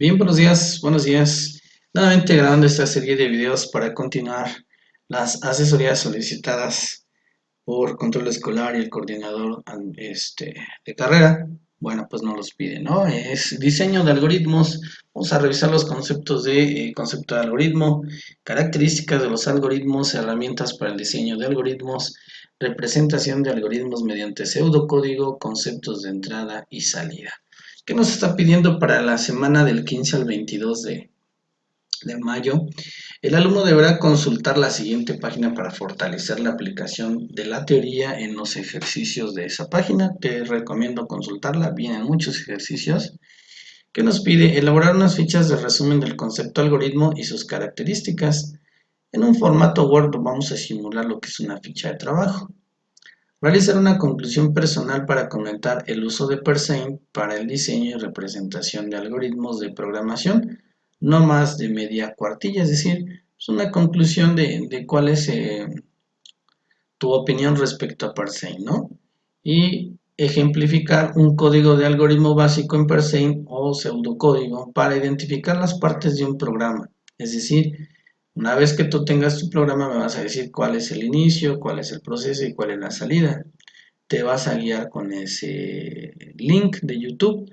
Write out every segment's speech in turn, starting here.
Bien, buenos días, buenos días. Nuevamente grabando esta serie de videos para continuar las asesorías solicitadas por control escolar y el coordinador de carrera. Bueno, pues nos los pide, ¿no? Es diseño de algoritmos. Vamos a revisar los conceptos de concepto de algoritmo, características de los algoritmos, herramientas para el diseño de algoritmos, representación de algoritmos mediante pseudocódigo, conceptos de entrada y salida. ¿Qué nos está pidiendo para la semana del 15 al 22 de mayo? El alumno deberá consultar la siguiente página para fortalecer la aplicación de la teoría en los ejercicios de esa página. Te recomiendo consultarla, vienen muchos ejercicios. Que nos pide elaborar unas fichas de resumen del concepto algoritmo y sus características. En un formato Word vamos a simular lo que es una ficha de trabajo. Realizar una conclusión personal para comentar el uso de Perceint para el diseño y representación de algoritmos de programación, no más de media cuartilla, es decir, es una conclusión de cuál es tu opinión respecto a Perceint, ¿no? Y ejemplificar un código de algoritmo básico en Perceint o pseudocódigo para identificar las partes de un programa, es decir, una vez que tú tengas tu programa me vas a decir cuál es el inicio, cuál es el proceso y cuál es la salida. Te vas a guiar con ese link de YouTube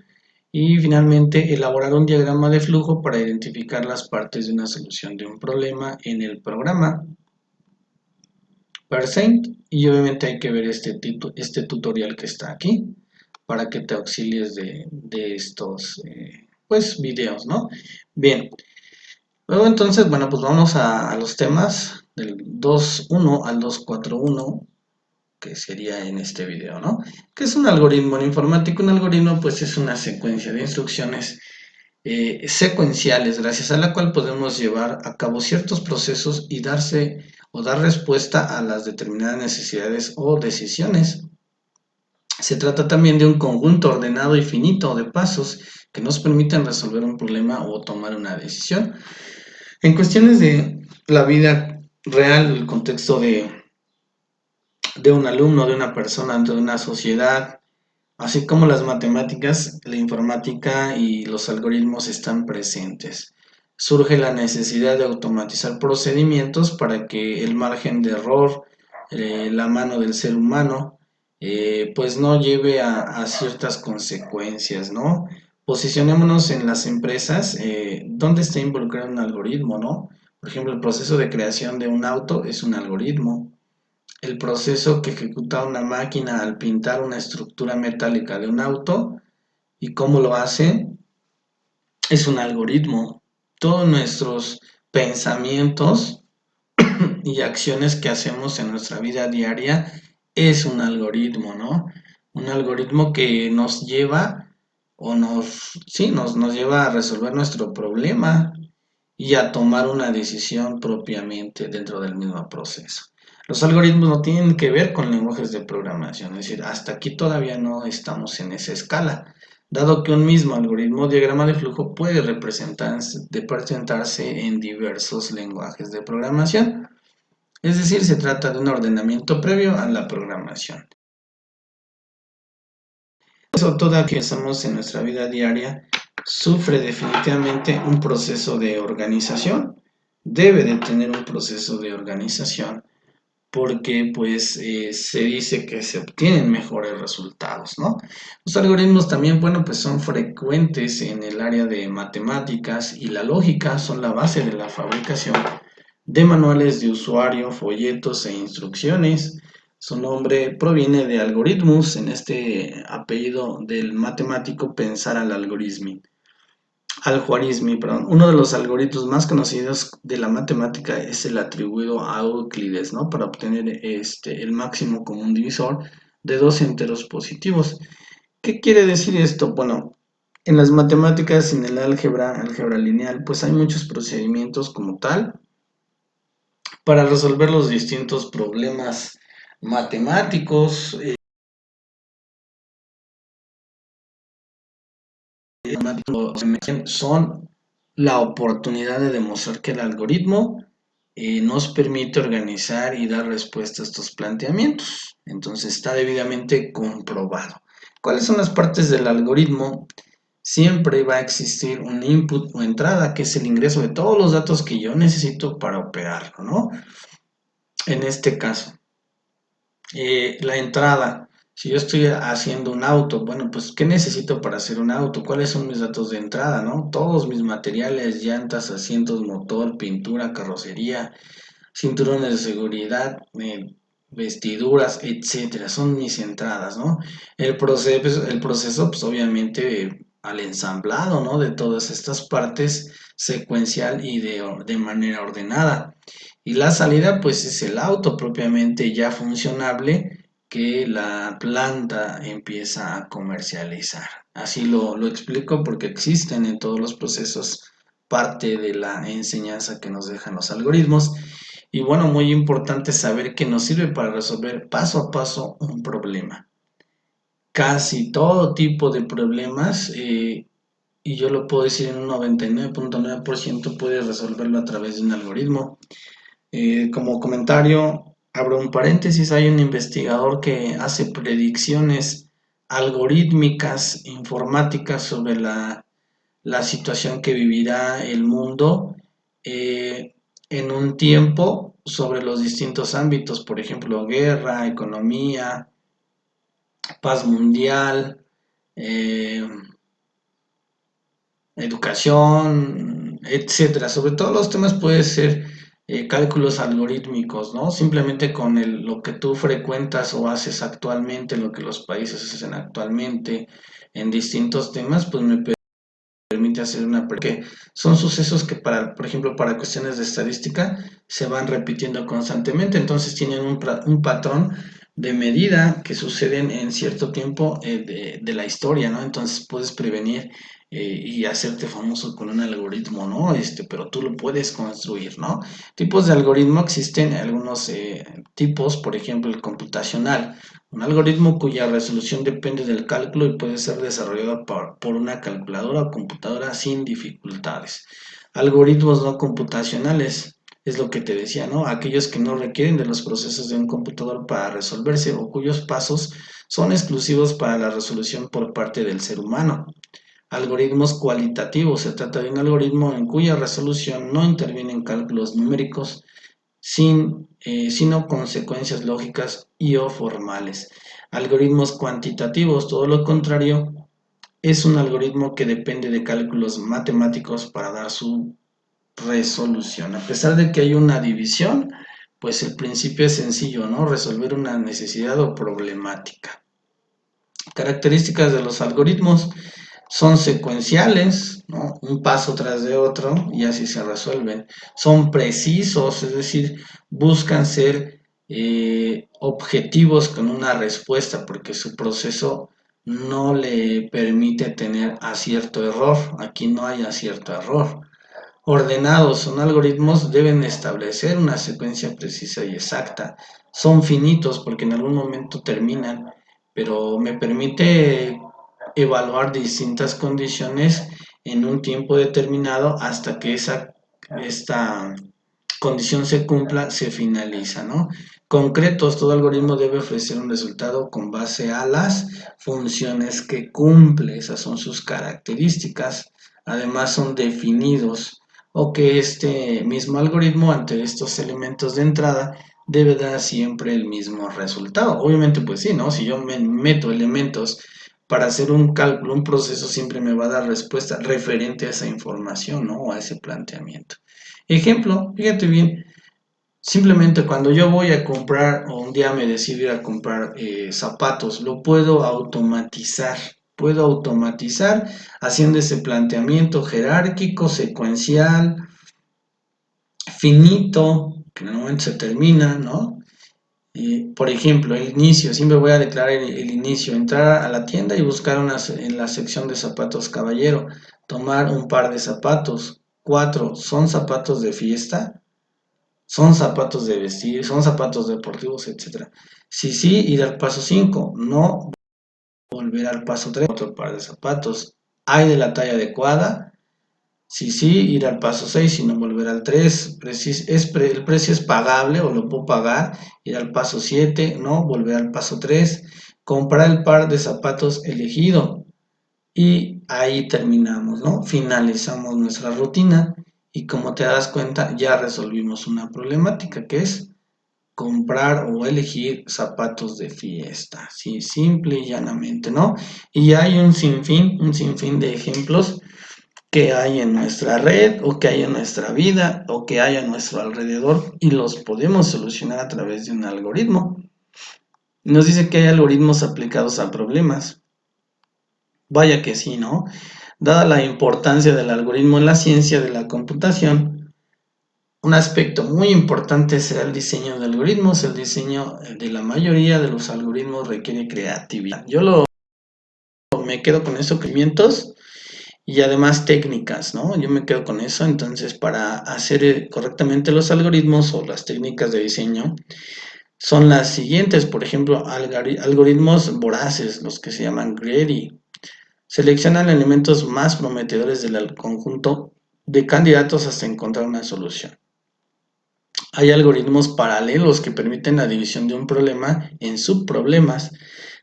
y finalmente elaborar un diagrama de flujo para identificar las partes de una solución de un problema en el programa Percent, y obviamente hay que ver este tutorial que está aquí para que te auxilies de estos pues videos, ¿no? Bien, luego entonces, bueno, pues vamos a los temas del 2.1 al 2.4.1 que sería en este video, ¿no? ¿Qué es un algoritmo en informática? Un algoritmo pues es una secuencia de instrucciones secuenciales gracias a la cual podemos llevar a cabo ciertos procesos y dar respuesta a las determinadas necesidades o decisiones. Se trata también de un conjunto ordenado y finito de pasos que nos permiten resolver un problema o tomar una decisión. En cuestiones de la vida real, el contexto de un alumno, de una persona, de una sociedad, así como las matemáticas, la informática y los algoritmos están presentes. Surge la necesidad de automatizar procedimientos para que el margen de error, la mano del ser humano, pues no lleve a ciertas consecuencias, ¿no? Posicionémonos en las empresas, ¿dónde está involucrado un algoritmo, no? Por ejemplo, el proceso de creación de un auto es un algoritmo. El proceso que ejecuta una máquina al pintar una estructura metálica de un auto y cómo lo hace es un algoritmo. Todos nuestros pensamientos y acciones que hacemos en nuestra vida diaria es un algoritmo, ¿no? Un algoritmo que nos lleva nos lleva a resolver nuestro problema y a tomar una decisión propiamente dentro del mismo proceso. Los algoritmos no tienen que ver con lenguajes de programación, es decir, hasta aquí todavía no estamos en esa escala, dado que un mismo algoritmo o diagrama de flujo puede representarse en diversos lenguajes de programación, es decir, se trata de un ordenamiento previo a la programación. Eso todo que hacemos en nuestra vida diaria sufre definitivamente un proceso de organización, debe de tener un proceso de organización porque pues se dice que se obtienen mejores resultados, ¿no? Los algoritmos también, bueno, pues son frecuentes en el área de matemáticas y la lógica, son la base de la fabricación de manuales de usuario, folletos e instrucciones. Su nombre proviene de algoritmus, en este apellido del matemático pensar al-Juarizmi, perdón. Uno de los algoritmos más conocidos de la matemática es el atribuido a Euclides, ¿no? Para obtener el máximo común divisor de dos enteros positivos. ¿Qué quiere decir esto? Bueno, en las matemáticas, en el álgebra lineal, pues hay muchos procedimientos como tal para resolver los distintos problemas matemáticos. Son la oportunidad de demostrar que el algoritmo nos permite organizar y dar respuesta a estos planteamientos. Entonces está debidamente comprobado. ¿Cuáles son las partes del algoritmo? siempre va a existir un input o entrada, que es el ingreso de todos los datos que yo necesito para operarlo, ¿no? En este caso, la entrada. Si yo estoy haciendo un auto, bueno, pues ¿qué necesito para hacer un auto? ¿Cuáles son mis datos de entrada, no? Todos mis materiales, llantas, asientos, motor, pintura, carrocería, cinturones de seguridad, vestiduras, etcétera, son mis entradas, ¿no? El proceso, pues obviamente al ensamblado, ¿no? De todas estas partes secuencial y de manera ordenada. Y la salida, pues es el auto propiamente ya funcionable que la planta empieza a comercializar. Así lo explico porque existen en todos los procesos parte de la enseñanza que nos dejan los algoritmos. Y bueno, muy importante saber que nos sirve para resolver paso a paso un problema. Casi todo tipo de problemas, y yo lo puedo decir en un 99.9%, puedes resolverlo a través de un algoritmo. Como comentario, abro un paréntesis, hay un investigador que hace predicciones algorítmicas, informáticas sobre la situación que vivirá el mundo en un tiempo sobre los distintos ámbitos, por ejemplo, guerra, economía, paz mundial, eh, educación, etcétera. Sobre todos los temas puede ser cálculos algorítmicos, ¿no? Simplemente con lo que tú frecuentas o haces actualmente, lo que los países hacen actualmente en distintos temas, pues me permite hacer porque son sucesos que por ejemplo, para cuestiones de estadística se van repitiendo constantemente, entonces tienen un patrón de medida que suceden en cierto tiempo de la historia, ¿no? Entonces puedes prevenir y hacerte famoso con un algoritmo, ¿no? Pero tú lo puedes construir, ¿no? Tipos de algoritmo existen algunos tipos, por ejemplo, el computacional, un algoritmo cuya resolución depende del cálculo y puede ser desarrollado por una calculadora o computadora sin dificultades. Algoritmos no computacionales, es lo que te decía, ¿no? Aquellos que no requieren de los procesos de un computador para resolverse o cuyos pasos son exclusivos para la resolución por parte del ser humano. Algoritmos cualitativos, se trata de un algoritmo en cuya resolución no intervienen cálculos numéricos, sino consecuencias lógicas y o formales. Algoritmos cuantitativos, todo lo contrario, es un algoritmo que depende de cálculos matemáticos para dar su resolución. A pesar de que hay una división, pues el principio es sencillo, ¿no? Resolver una necesidad o problemática. Características de los algoritmos son secuenciales, ¿no? Un paso tras de otro y así se resuelven. Son precisos, es decir, buscan ser objetivos con una respuesta porque su proceso no le permite tener acierto error. Aquí no hay acierto error. Ordenados, son algoritmos, deben establecer una secuencia precisa y exacta. Son finitos porque en algún momento terminan, pero me permite evaluar distintas condiciones en un tiempo determinado hasta que esta condición se cumpla, se finaliza, ¿no? Concretos, todo algoritmo debe ofrecer un resultado con base a las funciones que cumple, esas son sus características. Además son definidos o que este mismo algoritmo ante estos elementos de entrada debe dar siempre el mismo resultado. Obviamente, pues sí, ¿no? Si yo me meto elementos para hacer un cálculo, un proceso siempre me va a dar respuesta referente a esa información, ¿no? O a ese planteamiento. Ejemplo, fíjate bien, simplemente cuando yo voy a comprar o un día me decido ir a comprar zapatos, lo puedo automatizar. Puedo automatizar haciendo ese planteamiento jerárquico, secuencial, finito, que en el momento se termina, ¿no? Por ejemplo, el inicio, siempre voy a declarar el inicio, entrar a la tienda y buscar en la sección de zapatos caballero, tomar un par de zapatos. 4, ¿son zapatos de fiesta? ¿Son zapatos de vestir? ¿Son zapatos deportivos, etcétera? Si sí, ir al paso 5, no volver al paso 3, otro par de zapatos. ¿Hay de la talla adecuada? Si sí, ir al paso 6 y no volver al 3. El precio es pagable o lo puedo pagar. Ir al paso 7, no, volver al paso 3. Comprar el par de zapatos elegido. y ahí terminamos, ¿no? Finalizamos nuestra rutina y como te das cuenta ya resolvimos una problemática que es comprar o elegir zapatos de fiesta, sí, simple y llanamente, ¿no? Y hay un sinfín de ejemplos que hay en nuestra red o que hay en nuestra vida o que hay a nuestro alrededor y los podemos solucionar a través de un algoritmo. Nos dice que hay algoritmos aplicados a problemas. Vaya que sí, ¿no? Dada la importancia del algoritmo en la ciencia de la computación, un aspecto muy importante será el diseño de algoritmos. El diseño de la mayoría de los algoritmos requiere creatividad. Me quedo con esos conocimientos y además técnicas, ¿no? Yo me quedo con eso. Entonces, para hacer correctamente los algoritmos o las técnicas de diseño, son las siguientes. Por ejemplo, algoritmos voraces, los que se llaman greedy. Seleccionan elementos más prometedores del conjunto de candidatos hasta encontrar una solución. Hay algoritmos paralelos que permiten la división de un problema en subproblemas,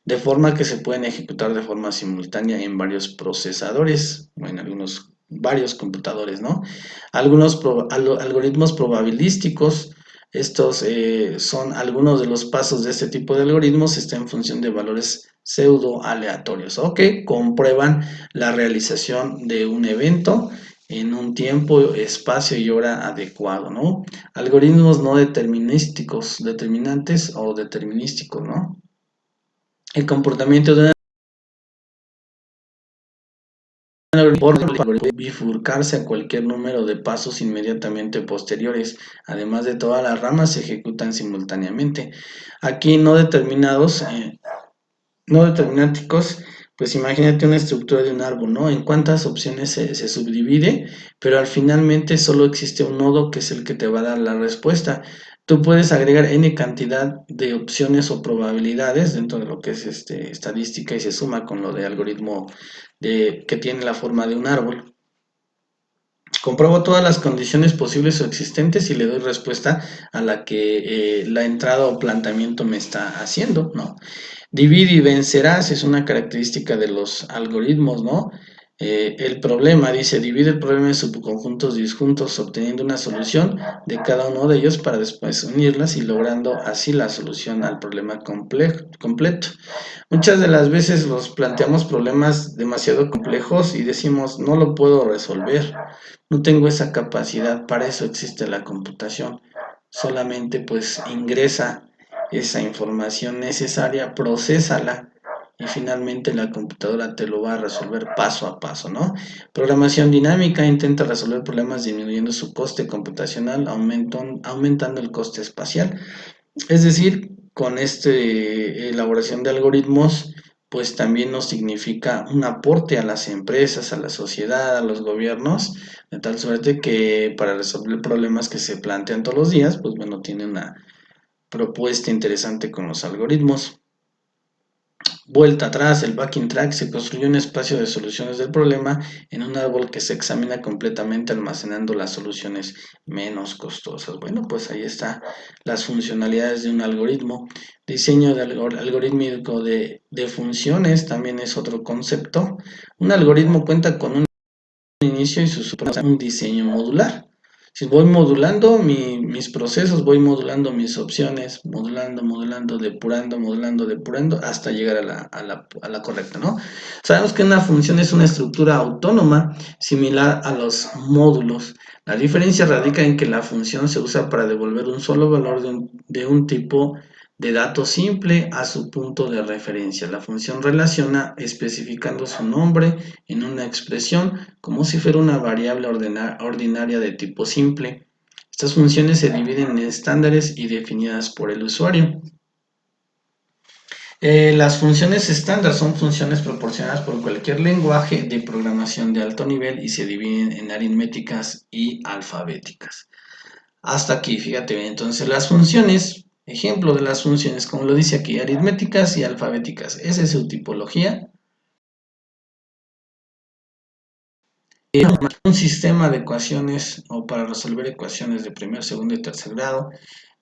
de forma que se pueden ejecutar de forma simultánea en varios procesadores o en varios computadores, ¿no? Algoritmos probabilísticos, estos son algunos de los pasos de este tipo de algoritmos, está en función de valores pseudo aleatorios, o que comprueban la realización de un evento en un tiempo, espacio y hora adecuado, ¿no? Algoritmos no determinísticos, determinantes o determinísticos, ¿no? El comportamiento de un algoritmo puede bifurcarse a cualquier número de pasos inmediatamente posteriores. Además de todas las ramas se ejecutan simultáneamente. Aquí no determinánticos, pues imagínate una estructura de un árbol, ¿no? En cuántas opciones se subdivide, pero al finalmente solo existe un nodo que es el que te va a dar la respuesta. Tú puedes agregar n cantidad de opciones o probabilidades dentro de lo que es estadística y se suma con lo de algoritmo que tiene la forma de un árbol. Compruebo todas las condiciones posibles o existentes y le doy respuesta a la que la entrada o planteamiento me está haciendo, ¿no? Divide y vencerás es una característica de los algoritmos, ¿no? El problema, dice, divide el problema en subconjuntos disjuntos, obteniendo una solución de cada uno de ellos para después unirlas y logrando así la solución al problema completo. Muchas de las veces nos planteamos problemas demasiado complejos y decimos, no lo puedo resolver, no tengo esa capacidad, para eso existe la computación. Solamente pues ingresa esa información necesaria, procésala y finalmente la computadora te lo va a resolver paso a paso, ¿no? Programación dinámica intenta resolver problemas disminuyendo su coste computacional, aumentando el coste espacial. Es decir, con esta elaboración de algoritmos, pues también nos significa un aporte a las empresas, a la sociedad, a los gobiernos, de tal suerte que para resolver problemas que se plantean todos los días, pues bueno, tiene una propuesta interesante con los algoritmos. Vuelta atrás, el backing track, se construyó un espacio de soluciones del problema en un árbol que se examina completamente almacenando las soluciones menos costosas. Bueno, pues ahí está las funcionalidades de un algoritmo. Diseño de algorítmico de funciones también es otro concepto. Un algoritmo cuenta con un inicio y un diseño modular. Si voy modulando mis procesos, voy modulando mis opciones, modulando, depurando, hasta llegar a la correcta, ¿no? Sabemos que una función es una estructura autónoma similar a los módulos. La diferencia radica en que la función se usa para devolver un solo valor de un tipo de dato simple a su punto de referencia. La función relaciona especificando su nombre en una expresión como si fuera una variable ordinaria de tipo simple. Estas funciones se dividen en estándares y definidas por el usuario. Las funciones estándar son funciones proporcionadas por cualquier lenguaje de programación de alto nivel y se dividen en aritméticas y alfabéticas. Hasta aquí, fíjate bien. Entonces, las funciones, ejemplo de las funciones, como lo dice aquí, aritméticas y alfabéticas. Esa es su tipología. Un sistema de ecuaciones o para resolver ecuaciones de primer, segundo y tercer grado.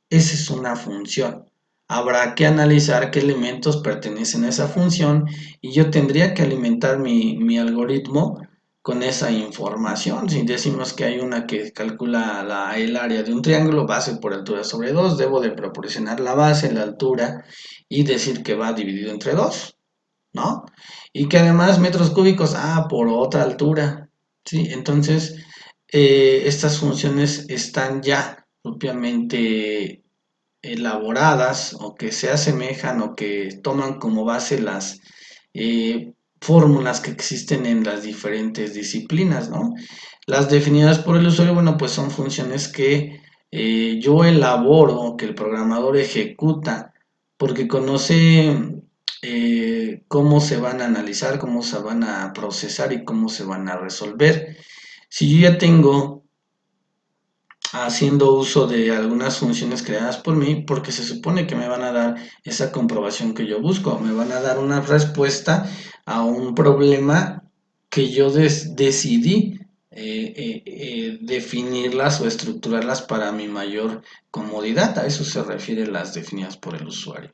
Esa es una función. habrá que analizar qué elementos pertenecen a esa función y yo tendría que alimentar mi algoritmo con esa información. Si decimos que hay una que calcula el área de un triángulo, base por altura sobre 2, debo de proporcionar la base, la altura y decir que va dividido entre 2, ¿no? Y que además metros cúbicos, por otra altura, ¿sí? Entonces, estas funciones están ya propiamente elaboradas o que se asemejan o que toman como base las fórmulas que existen en las diferentes disciplinas, ¿no? Las definidas por el usuario, bueno, pues son funciones que yo elaboro, que el programador ejecuta, porque conoce cómo se van a analizar, cómo se van a procesar y cómo se van a resolver. Si yo ya tengo haciendo uso de algunas funciones creadas por mí, porque se supone que me van a dar esa comprobación que yo busco, me van a dar una respuesta a un problema que yo decidí definirlas o estructurarlas para mi mayor comodidad. A eso se refiere las definidas por el usuario.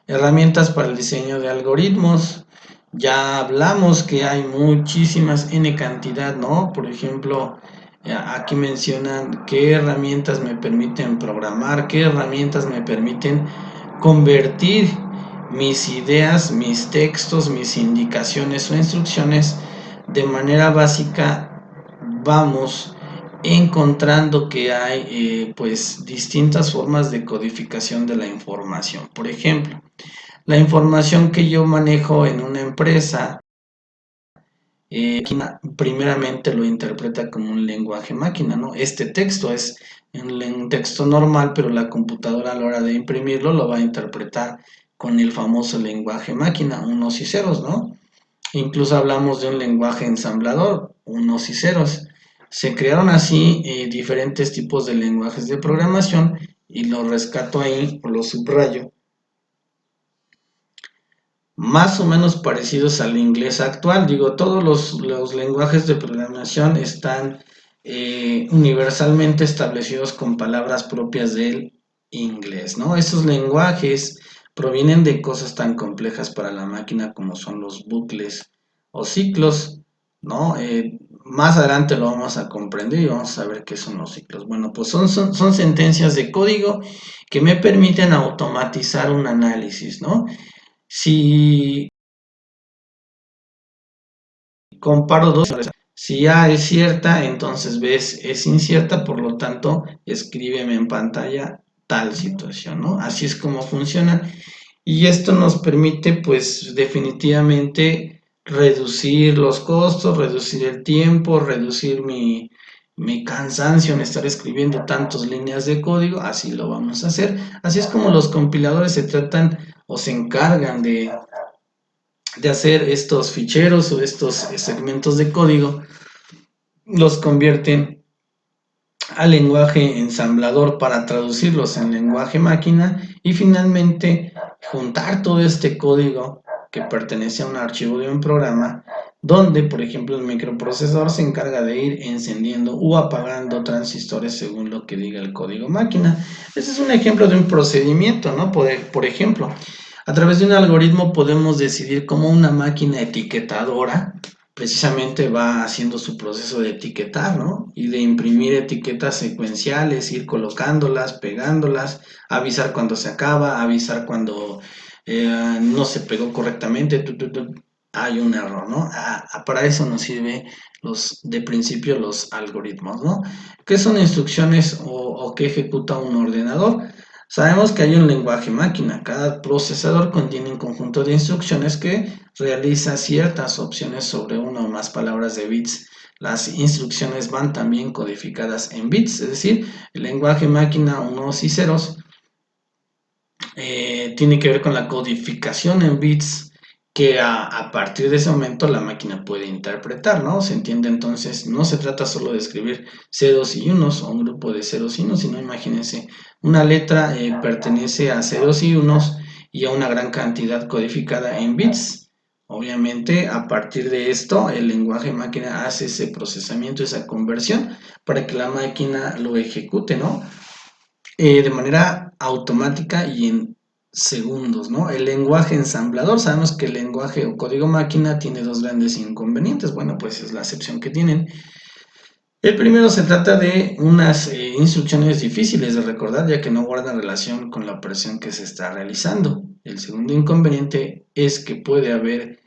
Herramientas para el diseño de algoritmos. Ya hablamos que hay muchísimas n cantidad, ¿no? Por ejemplo, aquí mencionan qué herramientas me permiten programar, qué herramientas me permiten convertir mis ideas, mis textos, mis indicaciones o instrucciones de manera básica. Vamos encontrando que hay pues distintas formas de codificación de la información. Por ejemplo, la información que yo manejo en una empresa, primeramente lo interpreta como un lenguaje máquina, ¿no? Este texto es un texto normal, pero la computadora a la hora de imprimirlo lo va a interpretar con el famoso lenguaje máquina, unos y ceros, ¿no? Incluso hablamos de un lenguaje ensamblador, unos y ceros. Se crearon así diferentes tipos de lenguajes de programación y lo rescato ahí, o lo subrayo, más o menos parecidos al inglés actual. Digo, todos los lenguajes de programación están universalmente establecidos con palabras propias del inglés, ¿no? Esos lenguajes provienen de cosas tan complejas para la máquina como son los bucles o ciclos, ¿no? Más adelante lo vamos a comprender y vamos a ver qué son los ciclos. Bueno, pues son sentencias de código que me permiten automatizar un análisis, ¿no? Si comparo dos, si A es cierta, entonces B es incierta, por lo tanto, escríbeme en pantalla tal situación, ¿no? Así es como funciona. Y esto nos permite, pues, definitivamente reducir los costos, reducir el tiempo, reducir mi cansancio en estar escribiendo tantas líneas de código. Así lo vamos a hacer. Así es como los compiladores se tratan o se encargan de hacer estos ficheros o estos segmentos de código, los convierten al lenguaje ensamblador para traducirlos en lenguaje máquina y finalmente juntar todo este código que pertenece a un archivo de un programa donde, por ejemplo, el microprocesador se encarga de ir encendiendo o apagando transistores según lo que diga el código máquina. Este es un ejemplo de un procedimiento, ¿no? Por ejemplo, a través de un algoritmo podemos decidir cómo una máquina etiquetadora precisamente va haciendo su proceso de etiquetar, ¿no? Y de imprimir etiquetas secuenciales, ir colocándolas, pegándolas, avisar cuando se acaba, avisar cuando no se pegó correctamente, hay un error, ¿no? Para eso nos sirve de principio los algoritmos, ¿no? ¿Qué son instrucciones o qué ejecuta un ordenador? Sabemos que hay un lenguaje máquina, cada procesador contiene un conjunto de instrucciones que realiza ciertas opciones sobre una o más palabras de bits. Las instrucciones van también codificadas en bits, es decir, el lenguaje máquina unos y ceros tiene que ver con la codificación en bits que a partir de ese momento la máquina puede interpretar, ¿no? Se entiende entonces, no se trata solo de escribir ceros y unos o un grupo de ceros y unos, sino imagínense, una letra pertenece a ceros y unos y a una gran cantidad codificada en bits. Obviamente, a partir de esto, el lenguaje máquina hace ese procesamiento, esa conversión, para que la máquina lo ejecute, ¿no? De manera automática y en segundos, ¿no? El lenguaje ensamblador, sabemos que el lenguaje o código máquina tiene dos grandes inconvenientes, bueno, pues es la excepción que tienen. El primero se trata de unas instrucciones difíciles de recordar ya que no guardan relación con la operación que se está realizando. El segundo inconveniente es que puede haber,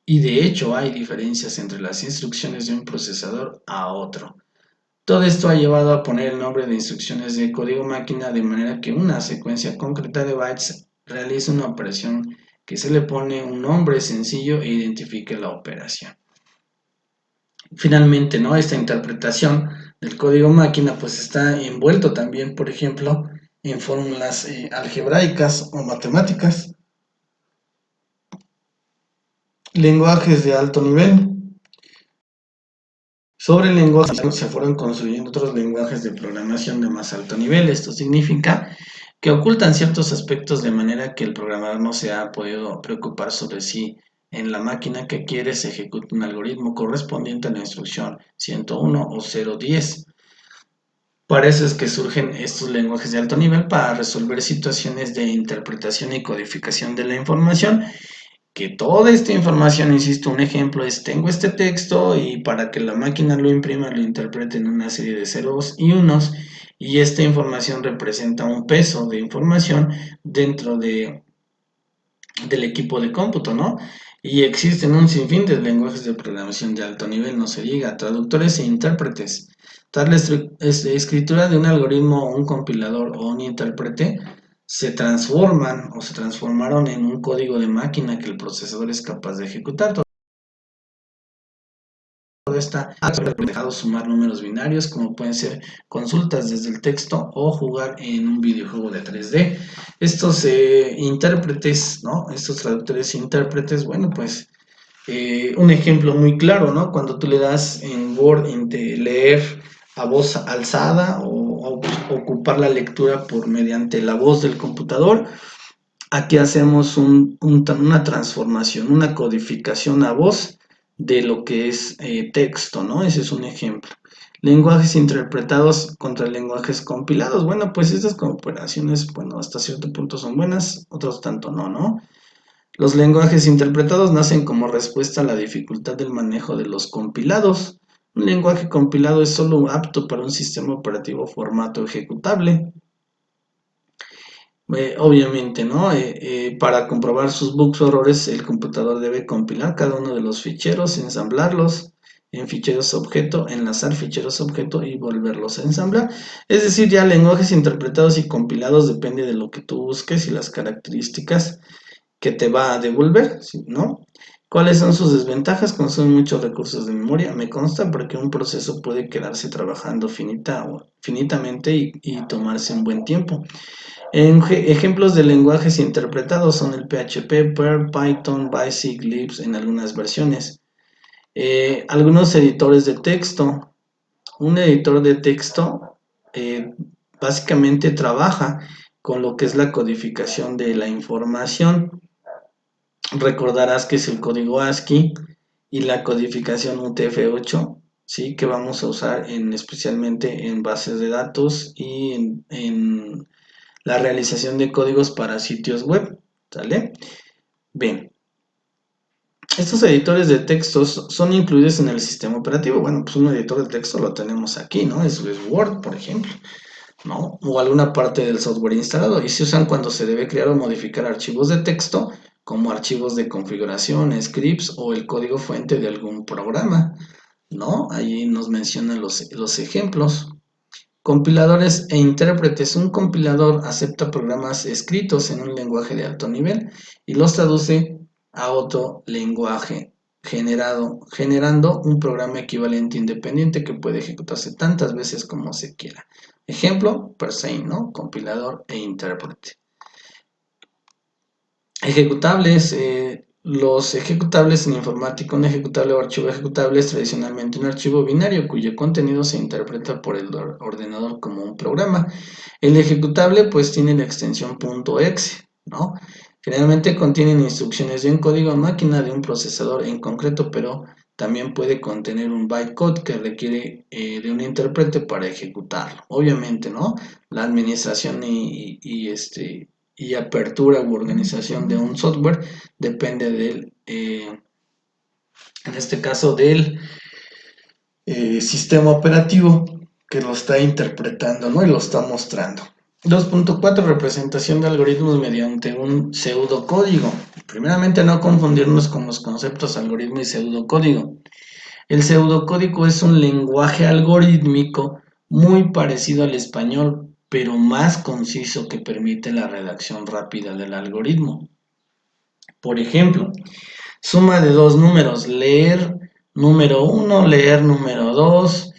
y de hecho hay diferencias entre las instrucciones de un procesador a otro. Todo esto ha llevado a poner el nombre de instrucciones de código máquina de manera que una secuencia concreta de bytes realiza una operación que se le pone un nombre sencillo e identifique la operación. Finalmente, ¿no? Esta interpretación del código máquina pues está envuelto también, por ejemplo, en fórmulas algebraicas o matemáticas, lenguajes de alto nivel. Sobre el lenguaje se fueron construyendo otros lenguajes de programación de más alto nivel. Esto significa que ocultan ciertos aspectos de manera que el programador no se ha podido preocupar sobre si en la máquina que quiere se ejecuta un algoritmo correspondiente a la instrucción 101 o 010. Para eso es que surgen estos lenguajes de alto nivel para resolver situaciones de interpretación y codificación de la información, que toda esta información, insisto, un ejemplo es tengo este texto y para que la máquina lo imprima lo interprete en una serie de ceros y unos y esta información representa un peso de información dentro del equipo de cómputo, ¿no? Y existen un sinfín de lenguajes de programación de alto nivel, no se diga, traductores e intérpretes. Tal escritura de un algoritmo, un compilador o un intérprete se transforman o se transformaron en un código de máquina que el procesador es capaz de ejecutar. Todo está dejado sumar números binarios como pueden ser consultas desde el texto o jugar en un videojuego de 3D. Estos intérpretes, ¿no? Estos traductores e intérpretes, bueno, pues un ejemplo muy claro, ¿no? Cuando tú le das en Word de leer a voz alzada o ocupar la lectura por mediante la voz del computador, aquí hacemos una transformación, una codificación a voz de lo que es texto, ¿no? Ese es un ejemplo. Lenguajes interpretados contra lenguajes compilados. Bueno, pues estas comparaciones, bueno, hasta cierto punto son buenas, otros tanto no, ¿no? Los lenguajes interpretados nacen como respuesta a la dificultad del manejo de los compilados. Un lenguaje compilado es solo apto para un sistema operativo formato ejecutable. Obviamente, ¿no? Para comprobar sus bugs o errores, el computador debe compilar cada uno de los ficheros, ensamblarlos en ficheros objeto, enlazar ficheros objeto y volverlos a ensamblar. Es decir, ya lenguajes interpretados y compilados depende de lo que tú busques y las características que te va a devolver, ¿no? ¿Cuáles son sus desventajas? Consumen muchos recursos de memoria. Me consta porque un proceso puede quedarse trabajando finitamente y tomarse un buen tiempo. Ejemplos de lenguajes interpretados son el PHP, Perl, Python, Basic, Lisp en algunas versiones. Algunos editores de texto. Un editor de texto eh, básicamente trabaja con lo que es la codificación de la información. Recordarás que es el código ASCII y la codificación UTF-8, ¿sí? Que vamos a usar especialmente en bases de datos y en la realización de códigos para sitios web, ¿sale? Bien, estos editores de textos son incluidos en el sistema operativo. Bueno, pues un editor de texto lo tenemos aquí, ¿no? Eso es Word, por ejemplo, ¿no? O alguna parte del software instalado. Y se usan cuando se debe crear o modificar archivos de texto, como archivos de configuración, scripts o el código fuente de algún programa, ¿no? Ahí nos mencionan los ejemplos. Compiladores e intérpretes. Un compilador acepta programas escritos en un lenguaje de alto nivel y los traduce a otro lenguaje generando un programa equivalente independiente que puede ejecutarse tantas veces como se quiera. Ejemplo, Persign, ¿no? Compilador e intérprete. Ejecutables. Los ejecutables en informática, un ejecutable o archivo ejecutable es tradicionalmente un archivo binario cuyo contenido se interpreta por el ordenador como un programa. El ejecutable pues tiene la extensión .exe, ¿no? Generalmente contienen instrucciones de un código máquina de un procesador en concreto, pero también puede contener un bytecode que requiere de un intérprete para ejecutarlo. Obviamente, ¿no? La administración y apertura u organización de un software depende del, en este caso, del sistema operativo que lo está interpretando, ¿no? Y lo está mostrando. 2.4 Representación de algoritmos mediante un pseudocódigo. Primeramente, no confundirnos con los conceptos algoritmo y pseudocódigo. El pseudocódigo es un lenguaje algorítmico muy parecido al español, pero más conciso, que permite la redacción rápida del algoritmo. Por ejemplo, suma de dos números, leer número 1, leer número 2,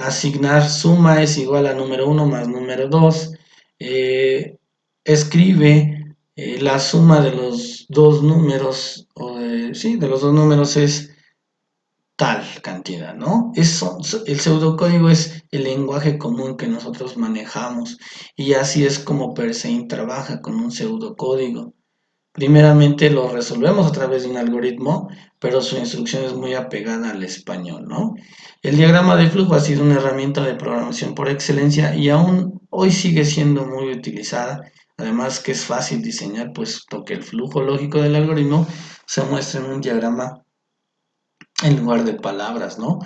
asignar suma es igual a número 1 más número 2, escribe la suma de los dos números, sí, de los dos números es tal cantidad, ¿no? Eso, el pseudocódigo es el lenguaje común que nosotros manejamos, y así es como Persein trabaja con un pseudocódigo. Primeramente lo resolvemos a través de un algoritmo, pero su instrucción es muy apegada al español, ¿no? El diagrama de flujo ha sido una herramienta de programación por excelencia y aún hoy sigue siendo muy utilizada. Además que es fácil diseñar, puesto que el flujo lógico del algoritmo se muestra en un diagrama en lugar de palabras, ¿no?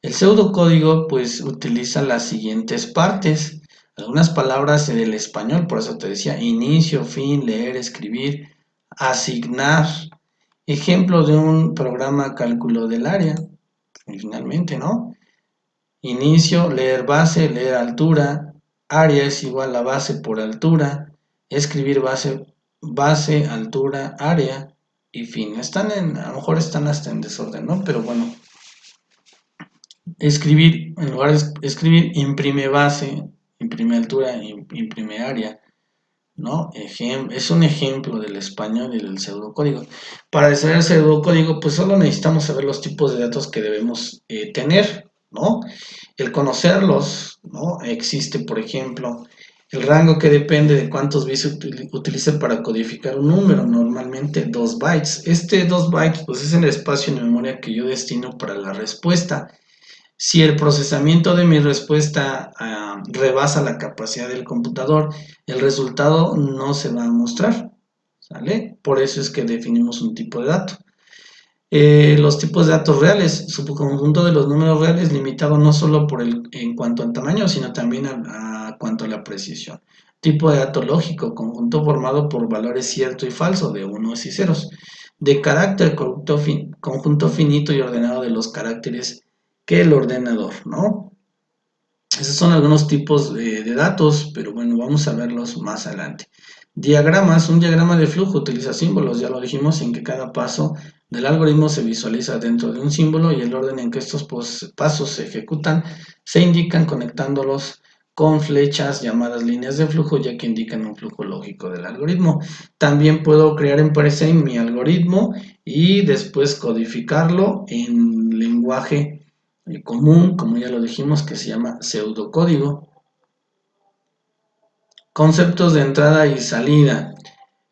El pseudocódigo pues utiliza las siguientes partes, algunas palabras del español, por eso te decía inicio, fin, leer, escribir, asignar, ejemplo de un programa cálculo del área, finalmente, ¿no? Inicio, leer base, leer altura, área es igual a base por altura, escribir base, base, altura, área y fin. A lo mejor están hasta en desorden, ¿no? Pero bueno, escribir, en lugar de escribir, imprime base, imprime altura, imprime área, ¿no? Es un ejemplo del español y del pseudocódigo. Para desarrollar el pseudocódigo, pues solo necesitamos saber los tipos de datos que debemos tener, ¿no? El conocerlos, ¿no? Existe, por ejemplo, el rango, que depende de cuántos bits utilice para codificar un número, normalmente 2 bytes. Este 2 bytes pues es el espacio en memoria que yo destino para la respuesta. Si el procesamiento de mi respuesta rebasa la capacidad del computador, el resultado no se va a mostrar, ¿sale? Por eso es que definimos un tipo de dato. Los tipos de datos reales, su conjunto de los números reales limitado no solo en cuanto al tamaño, sino también a cuanto a la precisión. Tipo de dato lógico, conjunto formado por valores cierto y falso, de unos y ceros. De carácter, conjunto finito y ordenado de los caracteres que el ordenador, ¿no? Esos son algunos tipos de datos, pero bueno, vamos a verlos más adelante. Diagramas, un diagrama de flujo utiliza símbolos, ya lo dijimos, en que cada paso del algoritmo se visualiza dentro de un símbolo y el orden en que estos pasos se ejecutan se indican conectándolos con flechas llamadas líneas de flujo, ya que indican un flujo lógico del algoritmo. También puedo crear en Persein mi algoritmo y después codificarlo en lenguaje común, como ya lo dijimos, que se llama pseudocódigo. Conceptos de entrada y salida.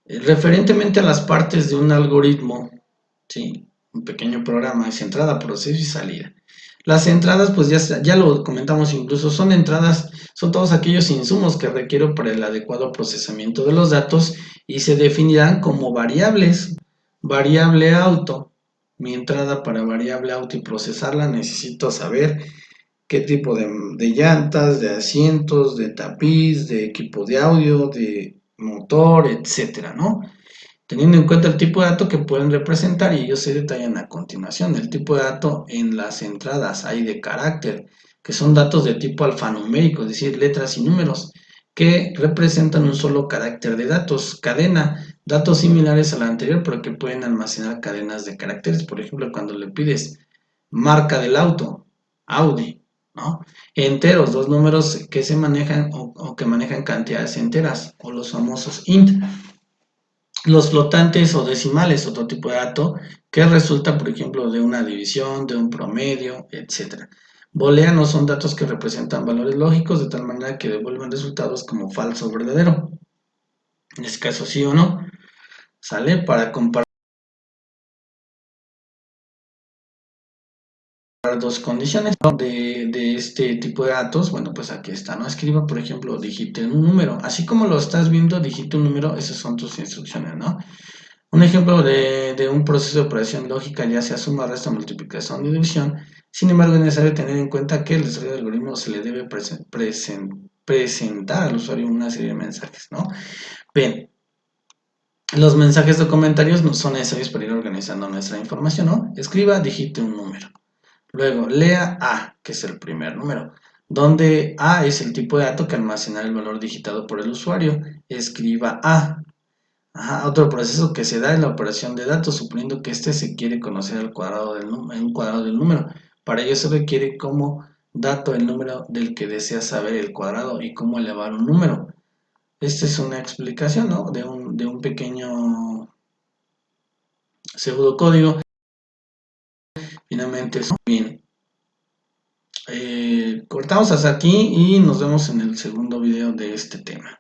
Referentemente a las partes de un algoritmo, ¿sí? Un pequeño programa es entrada, proceso y salida. Las entradas, pues ya lo comentamos incluso, son entradas, son todos aquellos insumos que requiero para el adecuado procesamiento de los datos y se definirán como variables. Variable auto. Mi entrada para variable auto y procesarla necesito saber qué tipo de llantas, de asientos, de tapiz, de equipo de audio, de motor, etcétera, ¿no? Teniendo en cuenta el tipo de dato que pueden representar, y ellos se detallan a continuación. El tipo de dato en las entradas hay de carácter, que son datos de tipo alfanumérico, es decir, letras y números, que representan un solo carácter de datos. Cadena, datos similares a la anterior, pero que pueden almacenar cadenas de caracteres. Por ejemplo, cuando le pides marca del auto, Audi, ¿no? Enteros, dos números que se manejan o que manejan cantidades enteras, o los famosos int. Los flotantes o decimales, otro tipo de dato que resulta, por ejemplo, de una división, de un promedio, etc. Booleanos son datos que representan valores lógicos de tal manera que devuelven resultados como falso o verdadero. En este caso, sí o no. ¿Sale? Para comparar dar dos condiciones, ¿no? de este tipo de datos. Bueno, pues aquí está, ¿no? Escriba, por ejemplo, digite un número. Así como lo estás viendo, digite un número, esas son tus instrucciones, ¿no? Un ejemplo de un proceso de operación lógica, ya sea suma, resta, multiplicación y división. Sin embargo, es necesario tener en cuenta que el desarrollo del algoritmo se le debe presentar al usuario una serie de mensajes, ¿no? Bien, los mensajes de comentarios no son necesarios para ir organizando nuestra información, ¿no? Escriba, digite un número. Luego, lea A, que es el primer número, donde A es el tipo de dato que almacena el valor digitado por el usuario. Escriba A. Ajá, otro proceso que se da es la operación de datos, suponiendo que éste se quiere conocer al cuadrado un cuadrado del número. Para ello se requiere como dato el número del que desea saber el cuadrado y cómo elevar un número. Esta es una explicación, ¿no? de un pequeño pseudocódigo. Finalmente, bien. Cortamos hasta aquí y nos vemos en el segundo video de este tema.